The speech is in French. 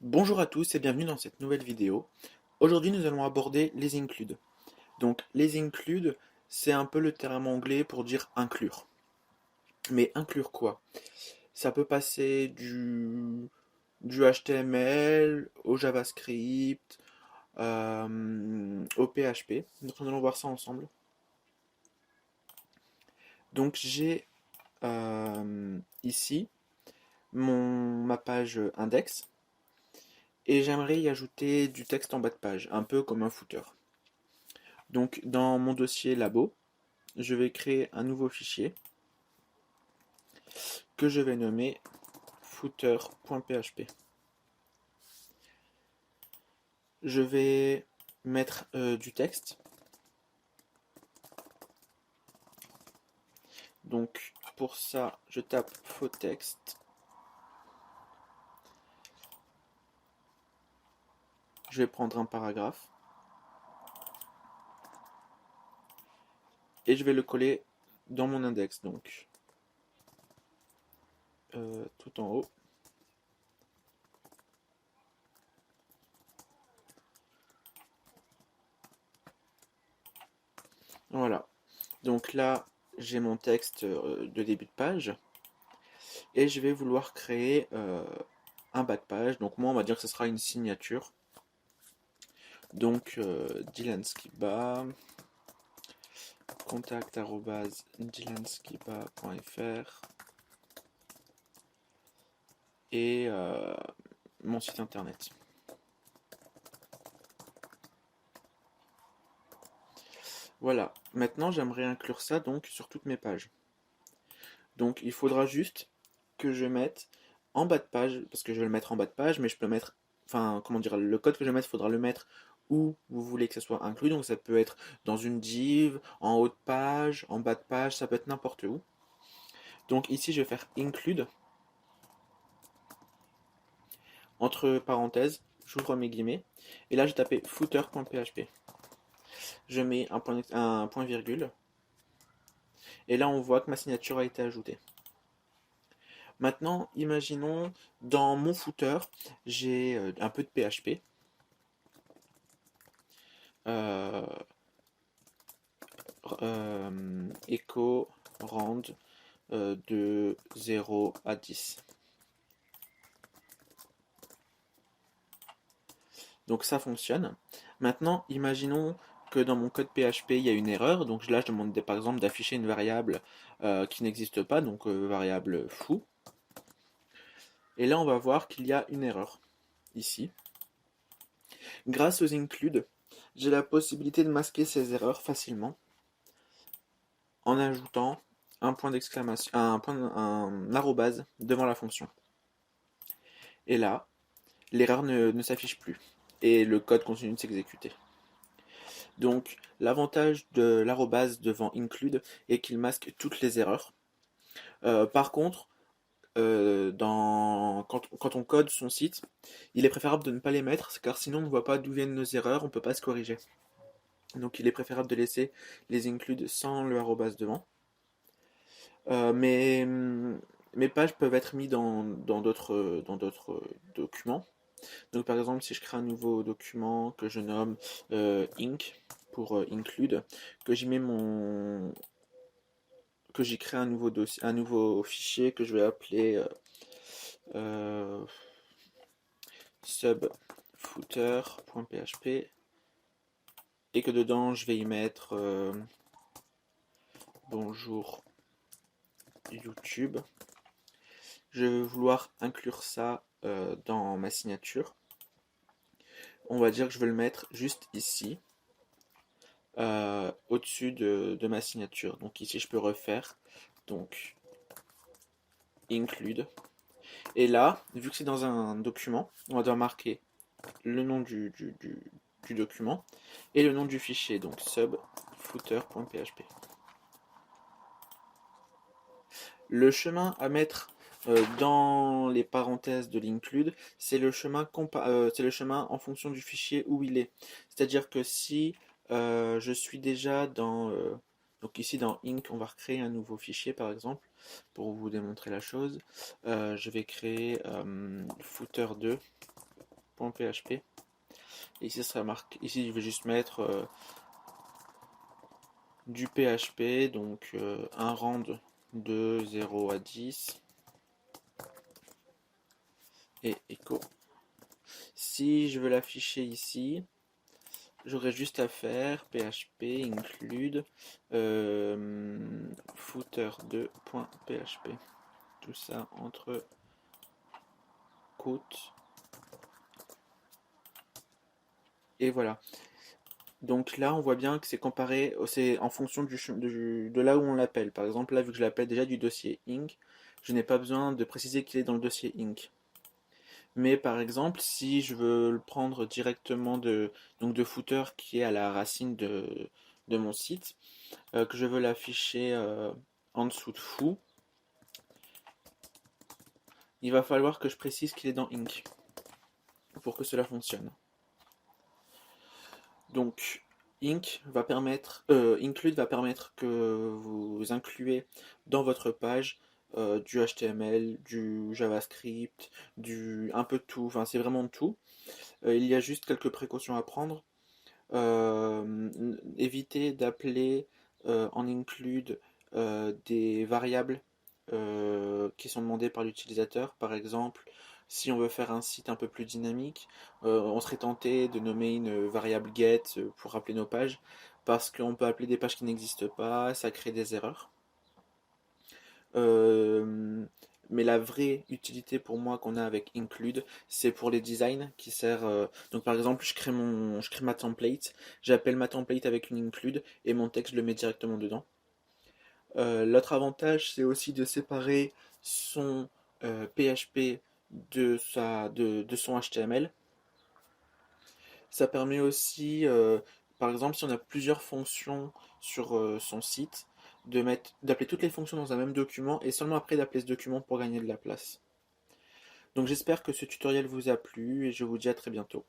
Bonjour à tous et bienvenue dans cette nouvelle vidéo. Aujourd'hui nous allons aborder les includes. Donc les includes, c'est un peu le terme anglais pour dire inclure. Mais inclure quoi? Ça peut passer du HTML au JavaScript, au PHP. Donc nous allons voir ça ensemble. Donc j'ai ici ma page index et j'aimerais y ajouter du texte en bas de page, un peu comme un footer. Donc dans mon dossier labo, je vais créer un nouveau fichier que je vais nommer footer.php. Je vais mettre du texte. Donc pour ça, je tape faux texte. Je vais prendre un paragraphe et je vais le coller dans mon index. Donc tout en haut. Voilà. Donc là, j'ai mon texte de début de page et je vais vouloir créer un bas de page. Donc moi, on va dire que ce sera une signature. Donc Dylan Skiba, contact@dylanskiba.fr et mon site internet. Voilà, maintenant j'aimerais inclure ça donc sur toutes mes pages. Donc il faudra juste que je mette en bas de page, parce que je vais le mettre en bas de page, mais je peux le mettre, enfin comment dire, le code que je vais mettre, il faudra le mettre où vous voulez que ça soit inclus. Donc ça peut être dans une div, en haut de page, en bas de page, ça peut être n'importe où. Donc ici je vais faire include, entre parenthèses, j'ouvre mes guillemets, et là je tape footer.php. Je mets un point virgule, et là on voit que ma signature a été ajoutée. Maintenant, imaginons, dans mon footer, j'ai un peu de PHP. Euh, echo rand de 0 à 10. Donc ça fonctionne. Maintenant, imaginons que dans mon code PHP, il y a une erreur. Donc là, je demande par exemple d'afficher une variable qui n'existe pas, donc variable foo. Et là, on va voir qu'il y a une erreur ici. Grâce aux includes, j'ai la possibilité de masquer ces erreurs facilement en ajoutant un point d'exclamation, un arrobase devant la fonction. Et là, l'erreur ne s'affiche plus et le code continue de s'exécuter. Donc, l'avantage de l'arrobase devant include est qu'il masque toutes les erreurs. Par contre, quand on code son site, il est préférable de ne pas les mettre car sinon on ne voit pas d'où viennent nos erreurs, on ne peut pas se corriger. Donc il est préférable de laisser les includes sans le arrobase devant. Mes pages peuvent être mises dans d'autres documents. Donc par exemple, si je crée un nouveau document que je nomme inc pour include, que j'y mets que j'y crée un nouveau dossier, un nouveau fichier que je vais appeler euh, subfooter.php et que dedans je vais y mettre bonjour YouTube. Je vais vouloir inclure ça dans ma signature. On va dire que je vais le mettre juste ici, au-dessus de ma signature. Donc ici, je peux refaire. Donc, include. Et là, vu que c'est dans un document, on va devoir marquer le nom du document et le nom du fichier. Donc, subfooter.php. Le chemin à mettre dans les parenthèses de l'include, c'est le chemin en fonction du fichier où il est. C'est-à-dire que si je suis déjà donc ici dans inc, on va recréer un nouveau fichier par exemple, pour vous démontrer la chose. Je vais créer footer2. .php. Et ici, ça sera marqué. Ici, je vais juste mettre du PHP, donc un rand de 0 à 10 et echo. Si je veux l'afficher ici, j'aurais juste à faire php include footer2.php. Tout ça entre côtes. Et voilà. Donc là, on voit bien que c'est comparé, c'est en fonction de là où on l'appelle. Par exemple, là, vu que je l'appelle déjà du dossier inc, je n'ai pas besoin de préciser qu'il est dans le dossier inc. Mais par exemple, si je veux le prendre directement donc de footer qui est à la racine de mon site, que je veux l'afficher en dessous de foo, il va falloir que je précise qu'il est dans inc pour que cela fonctionne. Donc, include va permettre que vous incluez dans votre page du HTML, du JavaScript, un peu de tout, enfin c'est vraiment de tout. Il y a juste quelques précautions à prendre. Éviter d'appeler en include des variables qui sont demandées par l'utilisateur. Par exemple, si on veut faire un site un peu plus dynamique, on serait tenté de nommer une variable get pour rappeler nos pages, parce qu'on peut appeler des pages qui n'existent pas, ça crée des erreurs. Euh, mais la vraie utilité pour moi qu'on a avec include, c'est pour les designs qui sert. Donc par exemple, je crée ma template, j'appelle ma template avec une include et mon texte je le mets directement dedans. L'autre avantage, c'est aussi de séparer son PHP de son HTML. Ça permet aussi, par exemple, si on a plusieurs fonctions sur son site, d'appeler toutes les fonctions dans un même document et seulement après d'appeler ce document pour gagner de la place. Donc j'espère que ce tutoriel vous a plu et je vous dis à très bientôt.